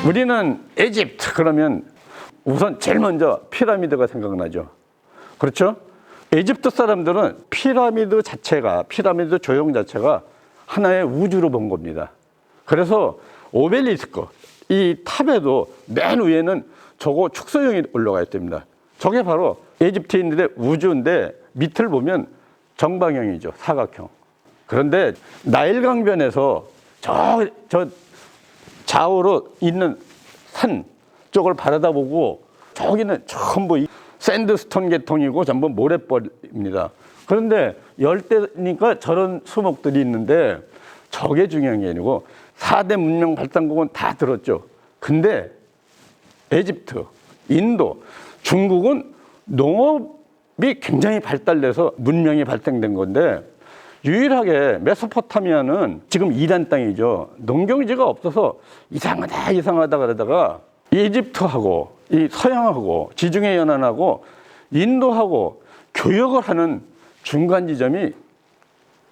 우리는 이집트 그러면 우선 제일 먼저 피라미드가 생각나죠. 그렇죠? 이집트 사람들은 피라미드 조형 자체가 하나의 우주로 본 겁니다. 그래서 오벨리스크, 이 탑에도 맨 위에는 저거 축소형이 올라가 있답니다. 저게 바로 이집트인들의 우주인데 밑을 보면 정방형이죠. 사각형. 그런데 나일 강변에서 저 좌우로 있는 산 쪽을 바라다보고 저기는 전부 샌드스톤 계통이고 전부 모래벌입니다. 그런데 열대니까 저런 수목들이 있는데 저게 중요한 게 아니고 4대 문명 발달국은 다 들었죠. 근데 이집트, 인도, 중국은 농업이 굉장히 발달돼서 문명이 발생된 건데 유일하게 메소포타미아는 지금 이란 땅이죠. 농경지가 없어서 이상하다 그러다가 이집트하고 이 서양하고 지중해 연안하고 인도하고 교역을 하는 중간 지점이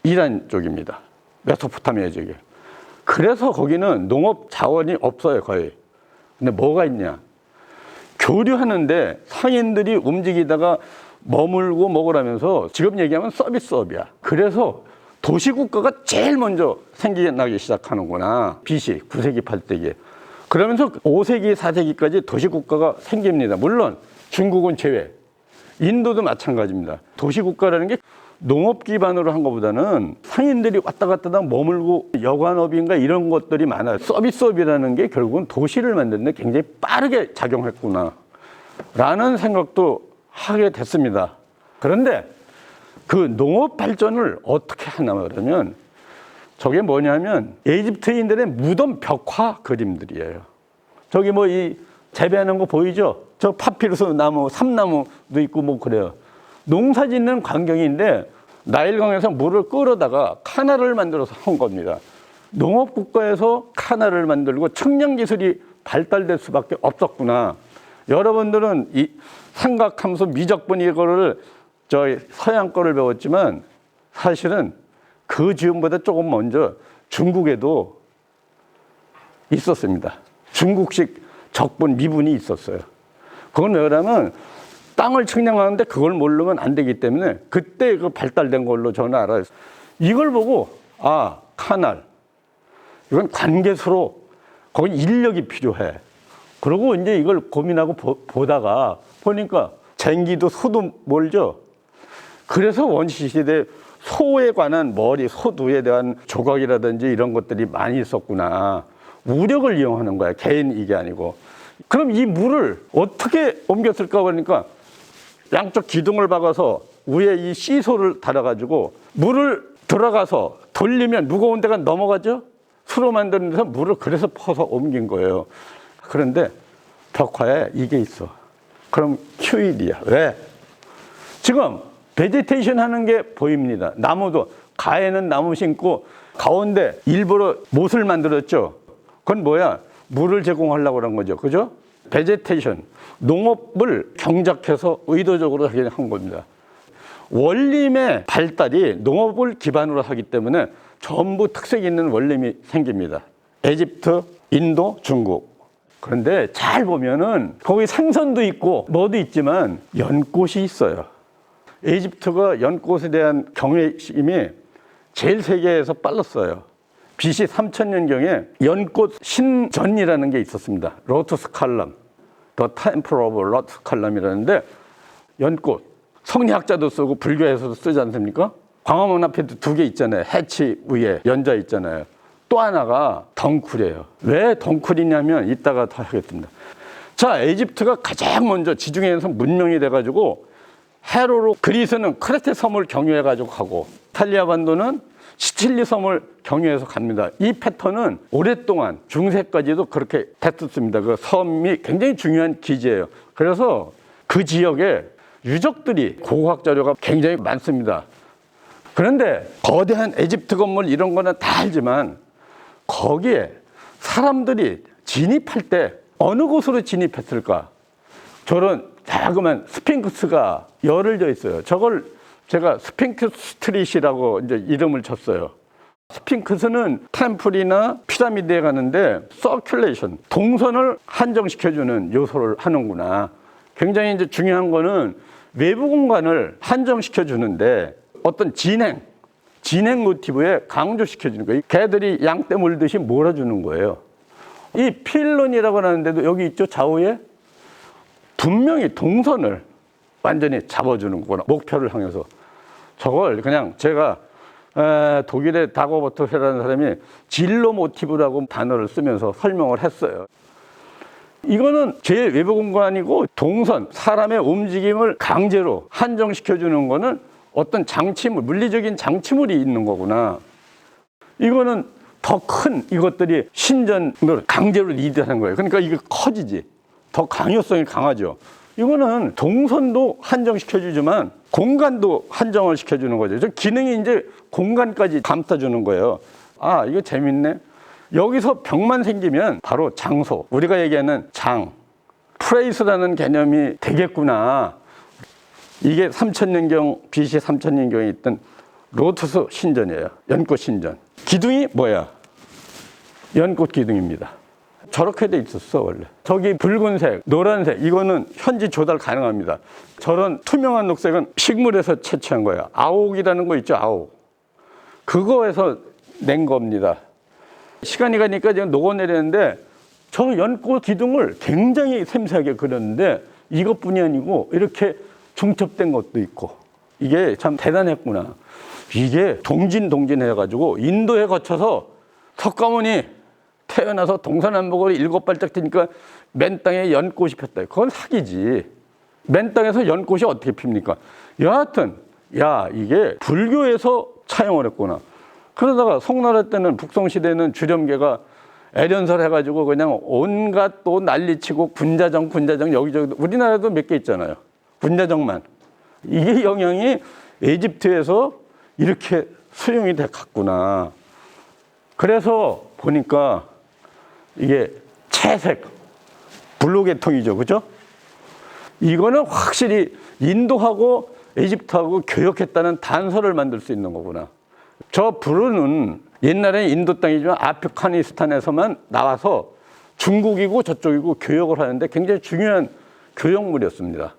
이란 쪽입니다. 메소포타미아 쪽에. 그래서 거기는 농업 자원이 없어요, 거의. 근데 뭐가 있냐? 교류하는데 상인들이 움직이다가 머물고 먹으라면서 지금 얘기하면 서비스업이야. 그래서 도시국가가 제일 먼저 생겨나기 시작하는구나. BC 9세기, 8세기. 그러면서 5세기, 4세기까지 도시국가가 생깁니다. 물론 중국은 제외. 인도도 마찬가지입니다. 도시국가라는 게 농업 기반으로 한 것보다는 상인들이 왔다 갔다 머물고 여관업인가 이런 것들이 많아요. 서비스업이라는 게 결국은 도시를 만드는 데 굉장히 빠르게 작용했구나 라는 생각도 하게 됐습니다. 그런데 그 농업 발전을 어떻게 하나 그러면 저게 뭐냐면 이집트인들의 무덤 벽화 그림들이에요. 저기 뭐 이 재배하는 거 보이죠? 저 파피루스 나무, 삼나무도 있고 뭐 그래요. 농사 짓는 광경인데 나일강에서 물을 끌어다가 카나를 만들어서 한 겁니다. 농업국가에서 카나를 만들고 측량기술이 발달될 수밖에 없었구나. 여러분들은 이 삼각함수 미적분 이거를 저희 서양 거를 배웠지만 사실은 그 지음보다 조금 먼저 중국에도 있었습니다. 중국식 적분 미분이 있었어요. 그건 왜냐면 땅을 측량하는데 그걸 모르면 안 되기 때문에 그때 그 발달된 걸로 저는 알아요. 이걸 보고 카날 이건 관계수로 거기 인력이 필요해. 그리고 이제 이걸 고민하고 보다가 보니까 쟁기도 소도 몰죠. 그래서 원시 시대 소에 관한 소두에 대한 조각이라든지 이런 것들이 많이 있었구나. 우력을 이용하는 거야. 개인 이게 아니고. 그럼 이 물을 어떻게 옮겼을까 보니까 양쪽 기둥을 박아서 위에 이 시소를 달아가지고 물을 들어가서 돌리면 무거운 데가 넘어가죠? 수로 만드는 데서 물을 그래서 퍼서 옮긴 거예요. 그런데 벽화에 이게 있어. 그럼 QED야. 왜? 지금 베지테이션 하는 게 보입니다. 나무도 가에는 나무 심고 가운데 일부러 못을 만들었죠. 그건 뭐야? 물을 제공하려고 그런 거죠. 그죠? 베지테이션, 농업을 경작해서 의도적으로 하게 한 겁니다. 원림의 발달이 농업을 기반으로 하기 때문에 전부 특색 있는 원림이 생깁니다. 이집트, 인도, 중국. 그런데 잘 보면은 거기 생선도 있고 뭐도 있지만 연꽃이 있어요. 이집트가 연꽃에 대한 경외심이 제일 세계에서 빨랐어요. BC 3000년경에 연꽃 신전이라는 게 있었습니다. 로투스 칼럼, The Temple of Lotus Column이라는데 연꽃, 성리학자도 쓰고 불교에서도 쓰지 않습니까? 광화문 앞에도 2개 있잖아요. 해치 위에 연자 있잖아요. 또 하나가 덩쿨이에요. 왜 덩쿨이냐면 이따가 더 하겠습니다. 자, 이집트가 가장 먼저 지중해에서 문명이 돼가지고 헤로로 그리스는 크레테 섬을 경유해가지고 가고 이탈리아 반도는 시칠리 섬을 경유해서 갑니다. 이 패턴은 오랫동안 중세까지도 그렇게 됐었습니다. 그 섬이 굉장히 중요한 기지예요. 그래서 그 지역에 유적들이 고고학 자료가 굉장히 많습니다. 그런데 거대한 이집트 건물 이런 거는 다 알지만 거기에 사람들이 진입할 때 어느 곳으로 진입했을까? 저런 자그마한 스핑크스가 열을 져 있어요. 저걸 제가 스핑크스 스트릿이라고 이제 이름을 쳤어요. 스핑크스는 템플이나 피라미드에 가는데 서큘레이션, 동선을 한정시켜주는 요소를 하는구나. 굉장히 이제 중요한 거는 외부 공간을 한정시켜주는데 어떤 진행 모티브에 강조시켜주는 거예요. 개들이 양떼 물듯이 몰아주는 거예요. 이 필런이라고 하는데도 여기 있죠, 좌우에 분명히 동선을 완전히 잡아주는 거구나. 목표를 향해서. 저걸 그냥 제가 독일의 다고버터헤라는 사람이 진로 모티브라고 단어를 쓰면서 설명을 했어요. 이거는 제 외부 공간이고 동선, 사람의 움직임을 강제로 한정시켜주는 거는 어떤 장치물, 물리적인 장치물이 있는 거구나. 이거는 더 큰 이것들이 신전을 강제로 리드하는 거예요. 그러니까 이게 커지지. 더 강요성이 강하죠. 이거는 동선도 한정시켜주지만 공간도 한정을 시켜주는 거죠. 저 기능이 이제 공간까지 감싸주는 거예요. 아, 이거 재밌네. 여기서 병만 생기면 바로 장소, 우리가 얘기하는 장, 프레이스라는 개념이 되겠구나. 이게 3000년경, BC 3000년경에 있던 로투스 신전이에요. 연꽃 신전. 기둥이 뭐야? 연꽃 기둥입니다. 저렇게 돼 있었어, 원래. 저기 붉은색, 노란색, 이거는 현지 조달 가능합니다. 저런 투명한 녹색은 식물에서 채취한 거예요. 아옥이라는 거 있죠, 아옥. 그거에서 낸 겁니다. 시간이 가니까 지금 녹아내리는데 저 연꽃 기둥을 굉장히 섬세하게 그렸는데 이것뿐이 아니고 이렇게 중첩된 것도 있고 이게 참 대단했구나. 이게 동진 해가지고 인도에 거쳐서 석가모니 태어나서 동서남북으로 7발짝 뛰니까 맨 땅에 연꽃이 폈다. 그건 사기지. 맨 땅에서 연꽃이 어떻게 핍니까? 여하튼 이게 불교에서 차용을 했구나. 그러다가 송나라 때는 북송시대는 주렴계가 애련설 해가지고 그냥 온갖 또 난리치고 군자정 여기저기 우리나라도 몇 개 있잖아요. 군자정만. 이게 영향이 에집트에서 이렇게 수용이 돼 갔구나. 그래서 보니까 이게 채색, 블루계통이죠. 그죠? 이거는 확실히 인도하고 에집트하고 교역했다는 단서를 만들 수 있는 거구나. 저 브루는 옛날에 인도 땅이지만 아프가니스탄에서만 나와서 중국이고 저쪽이고 교역을 하는데 굉장히 중요한 교역물이었습니다.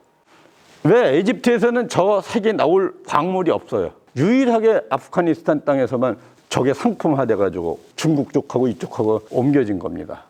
왜 에집트에서는 저 색이 나올 광물이 없어요. 유일하게 아프가니스탄 땅에서만 저게 상품화돼가지고 중국 쪽하고 이쪽하고 옮겨진 겁니다.